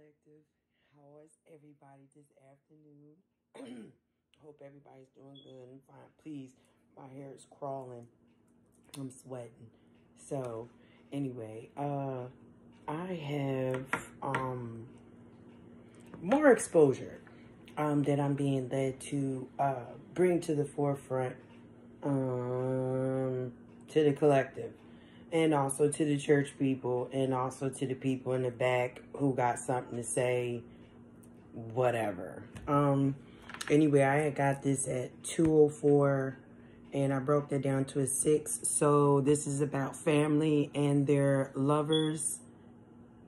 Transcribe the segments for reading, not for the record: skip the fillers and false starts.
Collective. How is everybody this afternoon? Hope everybody's doing good and fine. Please, my hair is crawling. I'm sweating. So, anyway, I have more exposure that I'm being led to bring to the forefront to the collective. And also to the church people, and also to the people in the back who got something to say, whatever. Anyway, I had got this at 2:04, and I broke that down to a 6. So this is about family and their lovers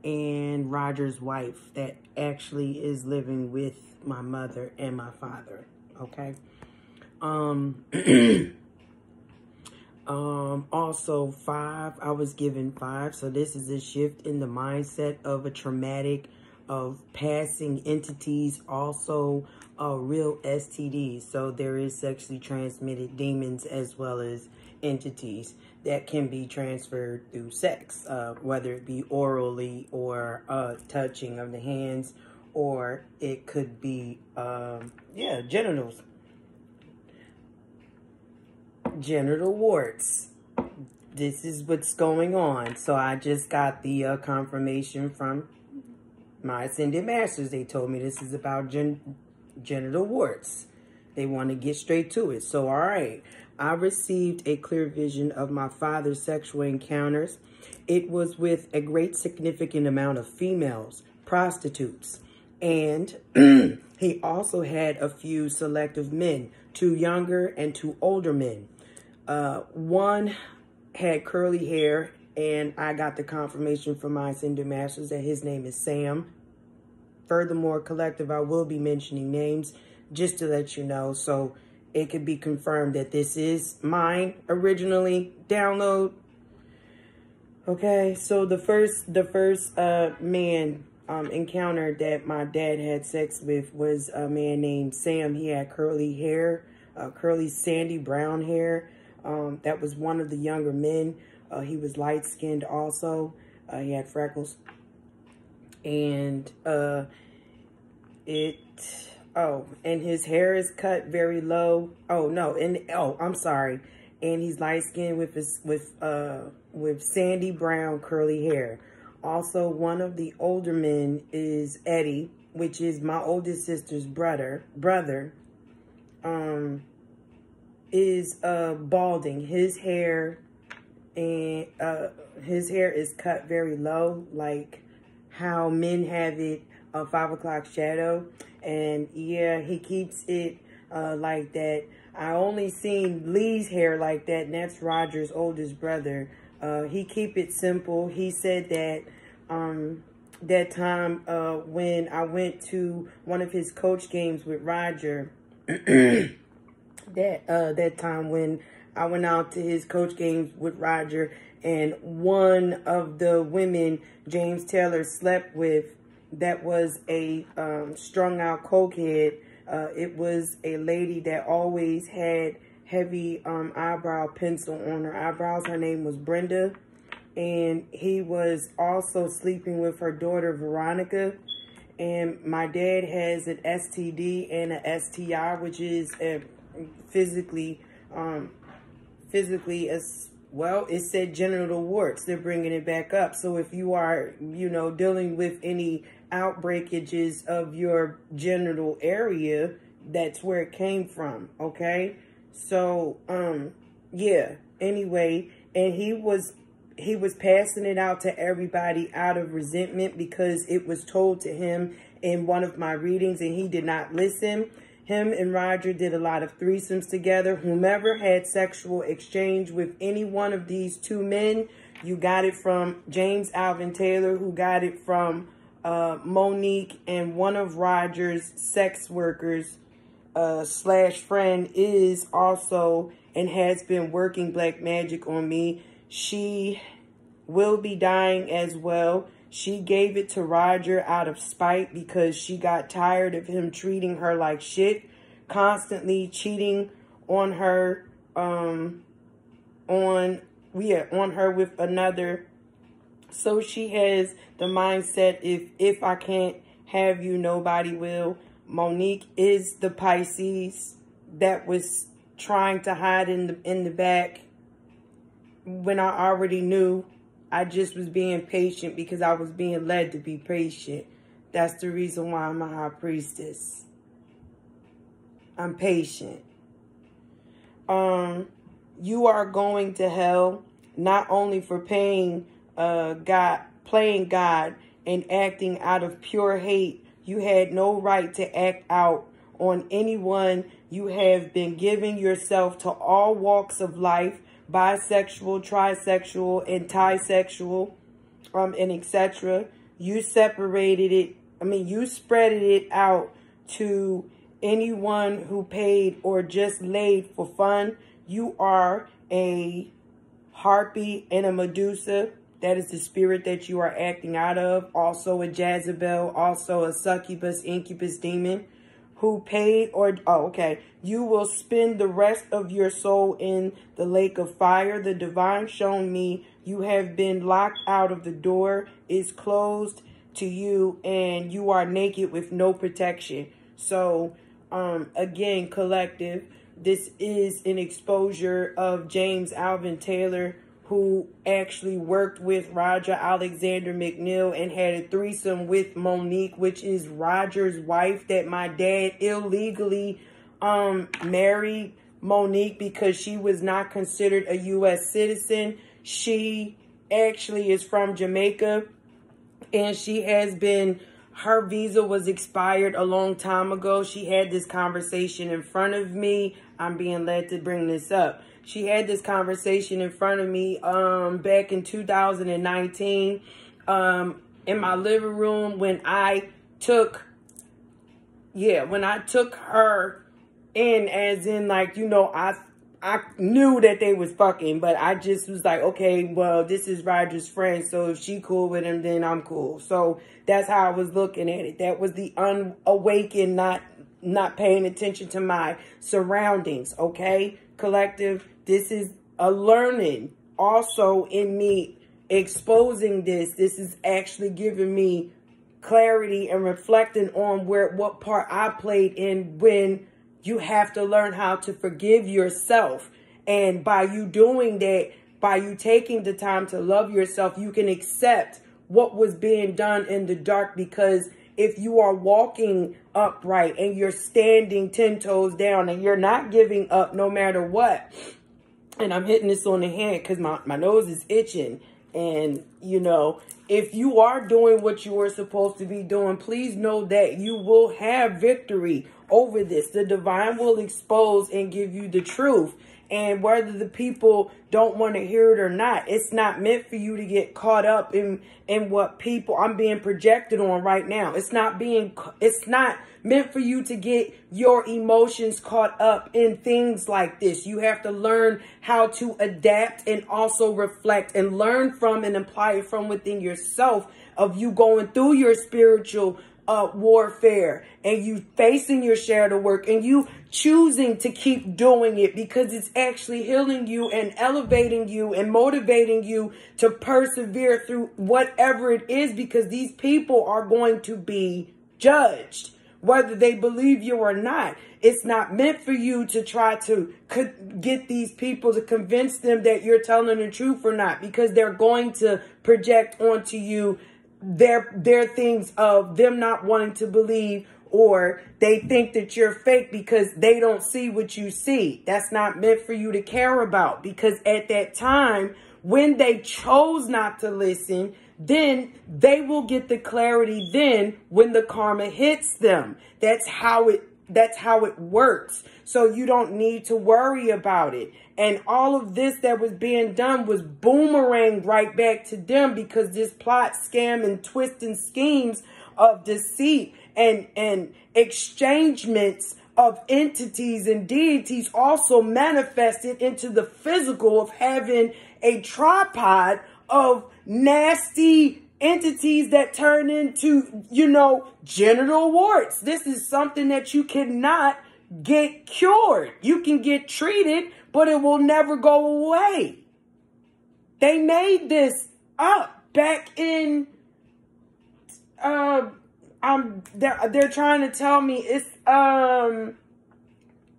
and Roger's wife that actually is living with my mother and my father, okay? Also 5, I was given 5. So this is a shift in the mindset of a traumatic, of passing entities, also real STDs. So there is sexually transmitted demons as well as entities that can be transferred through sex, whether it be orally or touching of the hands, or it could be, genitals. Genital warts. This is what's going on. So I just got the confirmation from my ascended masters. They told me this is about genital warts. They want to get straight to it. So, all right. I received a clear vision of my father's sexual encounters. It was with a great significant amount of females, prostitutes. And he also had a few selective men, 2 younger and 2 older men. One had curly hair, and I got the confirmation from my ascended masters that his name is Sam. Furthermore, collective, I will be mentioning names just to let you know, so it could be confirmed that this is mine originally. Download. Okay, so the first man encounter that my dad had sex with was a man named Sam. He had curly hair, curly sandy brown hair. That was one of the younger men. He was light-skinned also. He had freckles. And and his hair is cut very low. I'm sorry. And he's light-skinned with sandy brown curly hair. Also, one of the older men is Eddie, which is my oldest sister's brother. Is balding. His hair is cut very low, like how men have it, a 5 o'clock shadow. And yeah, he keeps it like that. I only seen Lee's hair like that, and that's Roger's oldest brother. He keep it simple. He said that that time when I went to one of his coach games with Roger, that time when I went out to his coach games with Roger, and one of the women James Taylor slept with, that was a strung out cokehead. It was a lady that always had heavy eyebrow pencil on her eyebrows. Her name was Brenda. And he was also sleeping with her daughter, Veronica. And my dad has an STD and an STI, which is physically as well. It said genital warts. They're bringing it back up. So if you are, dealing with any outbreakages of your genital area, that's where it came from. Okay. So, yeah. Anyway, and he was passing it out to everybody out of resentment because it was told to him in one of my readings and he did not listen. Him and Roger did a lot of threesomes together. Whomever had sexual exchange with any one of these 2 men, you got it from James Alvin Taylor, who got it from Monique, and one of Roger's sex workers / friend is also and has been working black magic on me. She will be dying as well. She gave it to Roger out of spite because she got tired of him treating her like shit, constantly cheating on her, on her with another. So she has the mindset, if I can't have you, nobody will. Monique is the Pisces that was trying to hide in the back when I already knew. I just was being patient because I was being led to be patient. That's the reason why I'm a high priestess. I'm patient. You are going to hell not only for playing God and acting out of pure hate. You had no right to act out on anyone. You have been giving yourself to all walks of life, bisexual, trisexual, and tisexual, and etc. You separated it. You spreaded it out to anyone who paid or just laid for fun. You are a harpy and a Medusa. That is the spirit that you are acting out of. Also a Jezebel, also a succubus, incubus demon who paid or, you will spend the rest of your soul in the lake of fire. The divine shown me you have been locked out of the door, is closed to you, and you are naked with no protection. So, again, collective, this is an exposure of James Alvin Taylor, who actually worked with Roger Alexander McNeil and had a threesome with Monique, which is Roger's wife, that my dad illegally married Monique because she was not considered a U.S. citizen. She actually is from Jamaica, and she has been, her visa was expired a long time ago. She had this conversation in front of me. I'm being led to bring this up. She had this conversation in front of me back in 2019 in my living room when I took her in, as in, like, you know, I knew that they was fucking, but I just was like, okay, well, this is Roger's friend, so if she cool with him, then I'm cool. So that's how I was looking at it. That was the unawakened, not paying attention to my surroundings, okay? Collective, this is a learning also in me exposing this. This is actually giving me clarity and reflecting on what part I played in, when you have to learn how to forgive yourself. And by you doing that, by you taking the time to love yourself, you can accept what was being done in the dark. Because if you are walking upright and you're standing 10 toes down and you're not giving up no matter what, and I'm hitting this on the hand because my nose is itching, and, you know, if you are doing what you were supposed to be doing, please know that you will have victory over this. The divine will expose and give you the truth. And whether the people don't want to hear it or not, it's not meant for you to get caught up in what people I'm being projected on right now. It's not meant for you to get your emotions caught up in things like this. You have to learn how to adapt and also reflect and learn from and apply it from within yourself, of you going through your spiritual warfare and you facing your shadow work and you choosing to keep doing it, because it's actually healing you and elevating you and motivating you to persevere through whatever it is, because these people are going to be judged whether they believe you or not. It's not meant for you to try to get these people to convince them that you're telling the truth or not, because they're going to project onto you their things of them not wanting to believe, or they think that you're fake because they don't see what you see. That's not meant for you to care about, because at that time when they chose not to listen, then they will get the clarity then when the karma hits them. That's how it works. So you don't need to worry about it. And all of this that was being done was boomerang right back to them, because this plot, scam, and twist and schemes of deceit and exchangements of entities and deities also manifested into the physical of having a tripod of nasty entities that turn into, you know, genital warts. This is something that you cannot get cured. You can get treated, but it will never go away. They made this up back in they're trying to tell me it's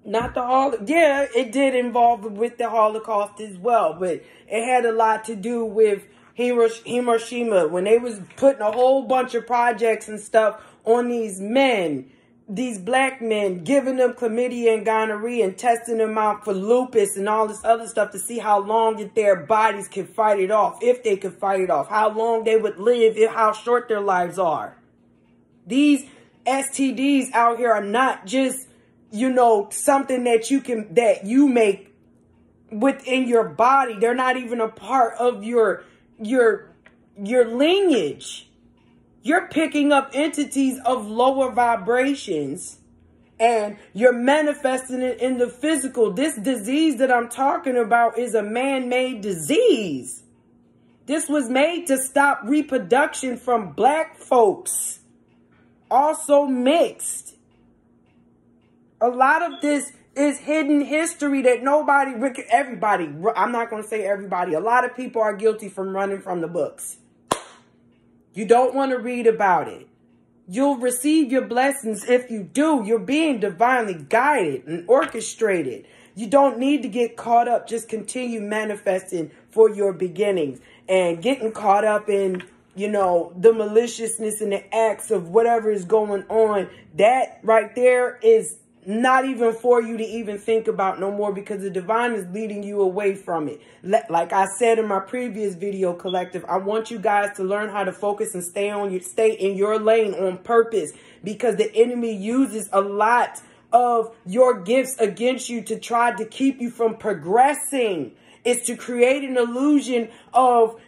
not the Holocaust. Yeah, it did involve with the Holocaust as well, but it had a lot to do with Hiroshima, when they was putting a whole bunch of projects and stuff on these men, these black men, giving them chlamydia and gonorrhea and testing them out for lupus and all this other stuff to see how long that their bodies could fight it off, if they could fight it off, how long they would live, how short their lives are. These STDs out here are not just, you know, something that you make within your body. They're not even a part of your lineage. You're picking up entities of lower vibrations and you're manifesting it in the physical. This disease that I'm talking about is a man-made disease. This was made to stop reproduction from black folks. Also mixed. A lot of this is hidden history that everybody, I'm not going to say everybody, a lot of people are guilty from running from the books. You don't want to read about it. You'll receive your blessings if you do. You're being divinely guided and orchestrated. You don't need to get caught up. Just continue manifesting for your beginnings and getting caught up in, you know, the maliciousness and the acts of whatever is going on. That right there is not even for you to even think about no more, because the divine is leading you away from it. Like I said in my previous video, collective, I want you guys to learn how to focus and stay in your lane on purpose, because the enemy uses a lot of your gifts against you to try to keep you from progressing. It's to create an illusion of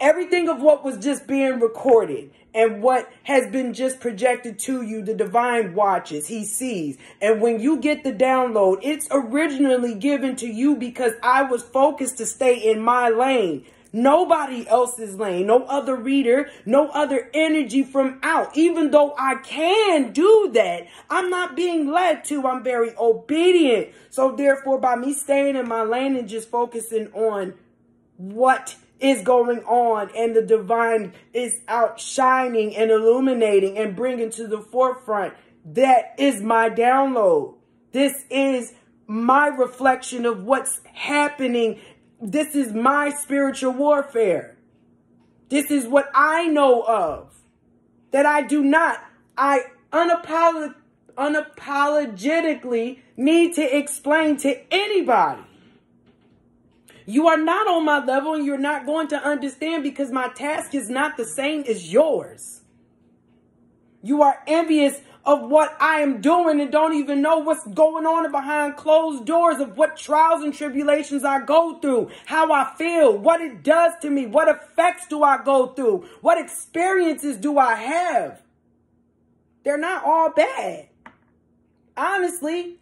everything of what was just being recorded and what has been just projected to you. The divine watches, he sees. And when you get the download, it's originally given to you because I was focused to stay in my lane. Nobody else's lane, no other reader, no other energy from out. Even though I can do that, I'm not being led to. I'm very obedient. So therefore, by me staying in my lane and just focusing on what is going on, and the divine is outshining and illuminating and bringing to the forefront, that is my download. This is my reflection of what's happening. This is my spiritual warfare. This is what I know of, that I do not, I unapologetically need to explain to anybody. You are not on my level and you're not going to understand, because my task is not the same as yours. You are envious of what I am doing and don't even know what's going on behind closed doors, of what trials and tribulations I go through, how I feel, what it does to me, what effects do I go through, what experiences do I have. They're not all bad. Honestly,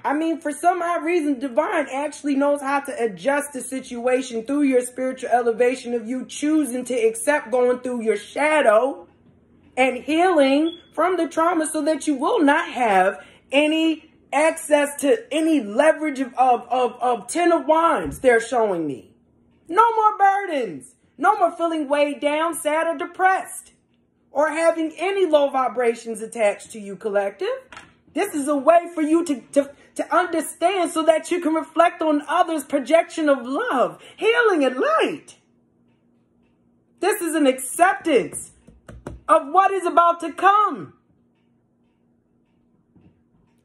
I mean, for some odd reason, divine actually knows how to adjust the situation through your spiritual elevation of you choosing to accept going through your shadow and healing from the trauma, so that you will not have any access to any leverage of 10 of wands. They're showing me no more burdens, no more feeling weighed down, sad, or depressed, or having any low vibrations attached to you, collective. This is a way for you to understand, so that you can reflect on others' projection of love, healing, and light. This is an acceptance of what is about to come.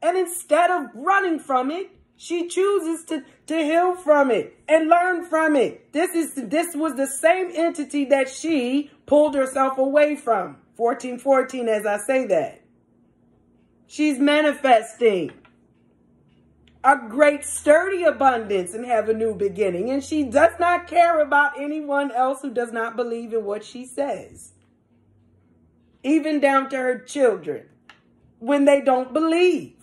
And instead of running from it, she chooses to heal from it and learn from it. This was the same entity that she pulled herself away from. 1414, as I say that. She's manifesting a great sturdy abundance and have a new beginning. And she does not care about anyone else who does not believe in what she says. Even down to her children, when they don't believe.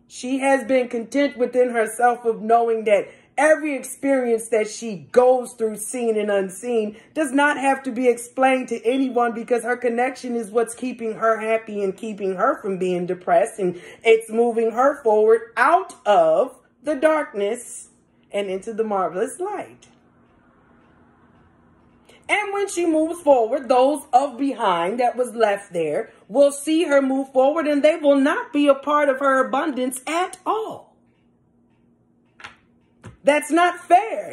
She has been content within herself of knowing that every experience that she goes through, seen and unseen, does not have to be explained to anyone, because her connection is what's keeping her happy and keeping her from being depressed. And it's moving her forward out of the darkness and into the marvelous light. And when she moves forward, those of behind that was left there will see her move forward, and they will not be a part of her abundance at all. That's not fair.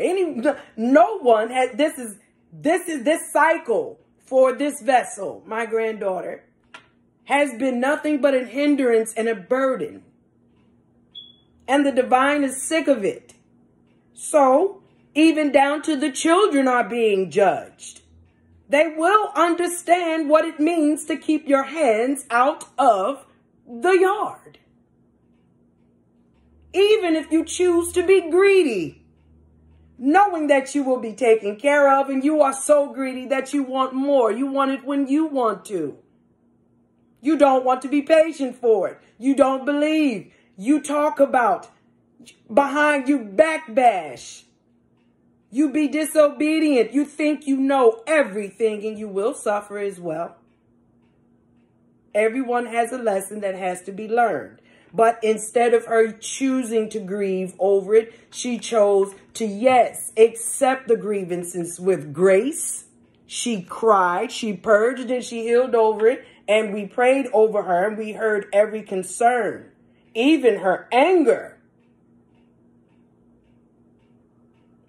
No one has, this cycle for this vessel, my granddaughter, has been nothing but a hindrance and a burden. And the divine is sick of it. So, even down to the children are being judged. They will understand what it means to keep your hands out of the yard. Even if you choose to be greedy, knowing that you will be taken care of, and you are so greedy that you want more. You want it when you want to. You don't want to be patient for it. You don't believe. You talk about behind, you backbash. You be disobedient. You think you know everything, and you will suffer as well. Everyone has a lesson that has to be learned. But instead of her choosing to grieve over it, she chose to, yes, accept the grievances with grace. She cried, she purged, and she healed over it. And we prayed over her, and we heard every concern, even her anger.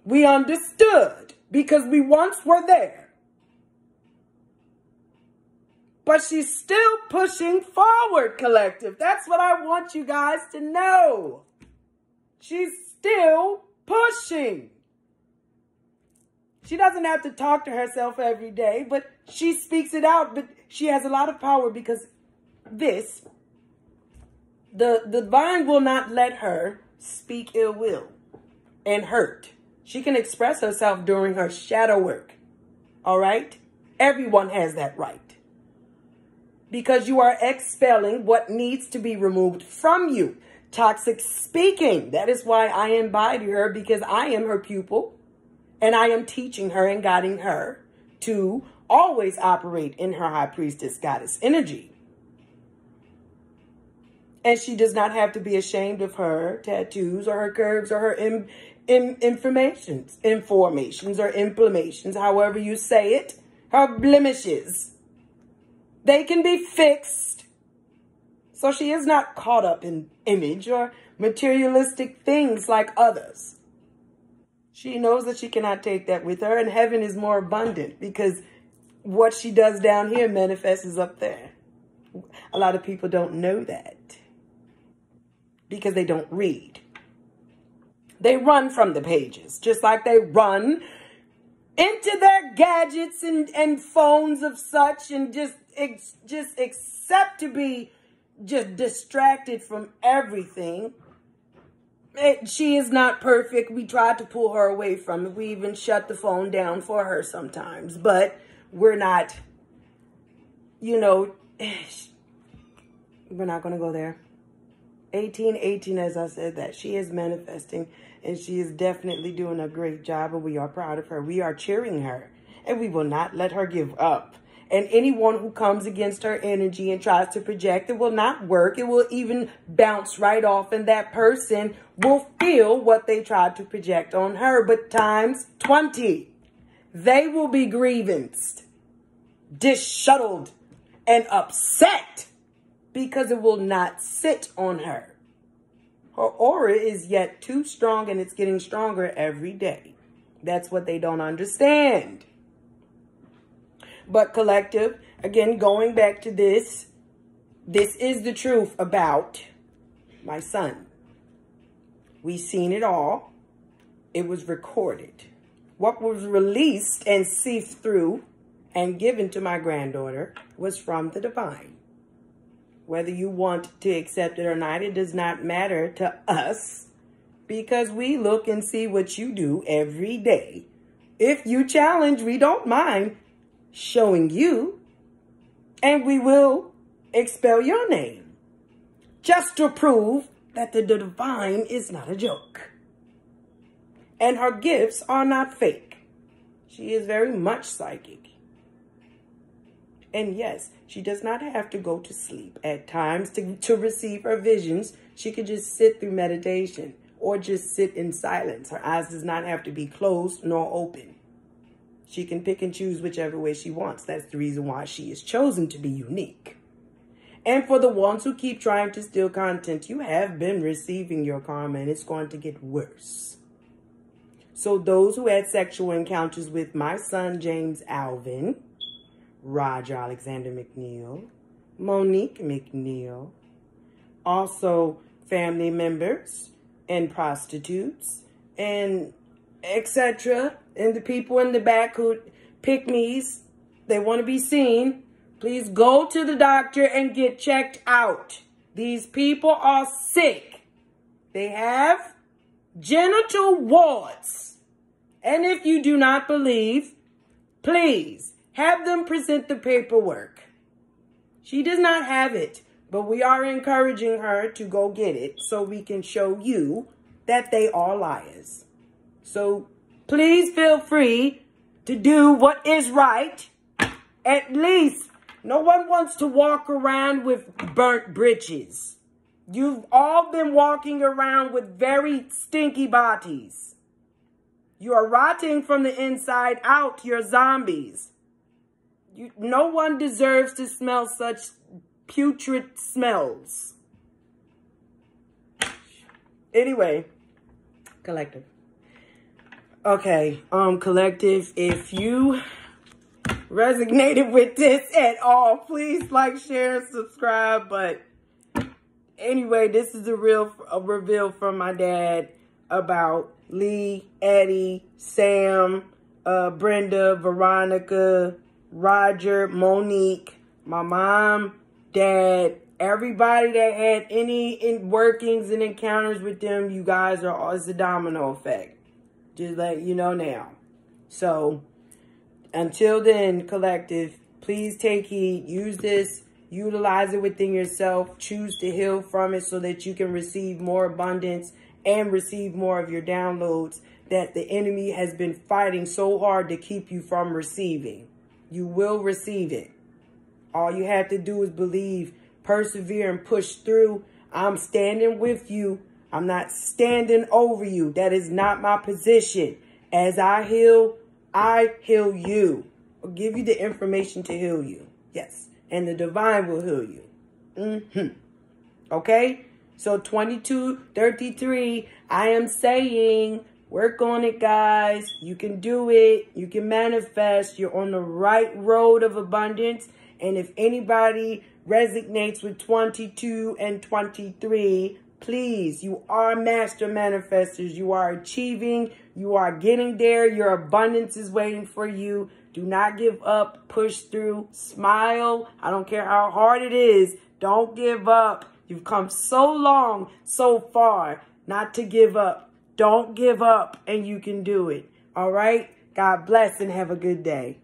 We understood because we once were there. But she's still pushing forward, collective. That's what I want you guys to know. She's still pushing. She doesn't have to talk to herself every day, but she speaks it out. But she has a lot of power because the divine will not let her speak ill will and hurt. She can express herself during her shadow work. All right? Everyone has that right. Because you are expelling what needs to be removed from you. Toxic speaking. That is why I embody her, because I am her pupil. And I am teaching her and guiding her to always operate in her high priestess goddess energy. And she does not have to be ashamed of her tattoos or her curves or her informations or inflammations, however you say it, her blemishes. They can be fixed. So she is not caught up in image or materialistic things like others. She knows that she cannot take that with her, and heaven is more abundant because what she does down here manifests up there. A lot of people don't know that because they don't read. They run from the pages, just like they run into their gadgets and phones of such, and just accept to be just distracted from everything. She is not perfect. We tried to pull her away from it. We even shut the phone down for her sometimes, but we're not, we're not going to go there. 1818, as I said, that she is manifesting, and she is definitely doing a great job, and we are proud of her. We are cheering her, and we will not let her give up. And anyone who comes against her energy and tries to project, it will not work. It will even bounce right off, and that person will feel what they tried to project on her, but times 20. They will be grievanced, disheveled, and upset because it will not sit on her. Her aura is yet too strong, and it's getting stronger every day. That's what they don't understand. But collective, again, going back to this is the truth about my son. We've seen it all. It was recorded. What was released and sieved through and given to my granddaughter was from the divine. Whether you want to accept it or not, it does not matter to us, because we look and see what you do every day. If you challenge, we don't mind showing you, and we will expel your name just to prove that the divine is not a joke and her gifts are not fake. She is very much psychic, and yes, she does not have to go to sleep at times to receive her visions. She could just sit through meditation or just sit in silence. Her eyes does not have to be closed nor open. She can pick and choose whichever way she wants. That's the reason why she is chosen to be unique. And for the ones who keep trying to steal content, you have been receiving your karma, and it's going to get worse. So those who had sexual encounters with my son, James Alvin, Roger Alexander McNeil, Monique McNeil, also family members and prostitutes and etc. And the people in the back who pick me's, they want to be seen. Please go to the doctor and get checked out. These people are sick. They have genital warts. And if you do not believe, please have them present the paperwork. She does not have it, but we are encouraging her to go get it so we can show you that they are liars. So please feel free to do what is right. At least no one wants to walk around with burnt britches. You've all been walking around with very stinky bodies. You are rotting from the inside out. You're zombies. No one deserves to smell such putrid smells. Anyway, collective. Okay, collective, if you resonated with this at all, please like, share, and subscribe. But anyway, this is a reveal from my dad about Lee, Eddie, Sam, Brenda, Veronica, Roger, Monique, my mom, dad, everybody that had any workings and encounters with them. You guys are, it's a domino effect. Just let you know now. So until then, collective, please take heed. Use this. Utilize it within yourself. Choose to heal from it so that you can receive more abundance and receive more of your downloads that the enemy has been fighting so hard to keep you from receiving. You will receive it. All you have to do is believe, persevere, and push through. I'm standing with you. I'm not standing over you. That is not my position. As I heal you. I'll give you the information to heal you. Yes. And the divine will heal you. Okay? So 2233, I am saying, work on it, guys. You can do it. You can manifest. You're on the right road of abundance. And if anybody resonates with 22 and 23, please, you are master manifestors. You are achieving. You are getting there. Your abundance is waiting for you. Do not give up. Push through. Smile. I don't care how hard it is. Don't give up. You've come so long, so far, not to give up. Don't give up, and you can do it. All right? God bless and have a good day.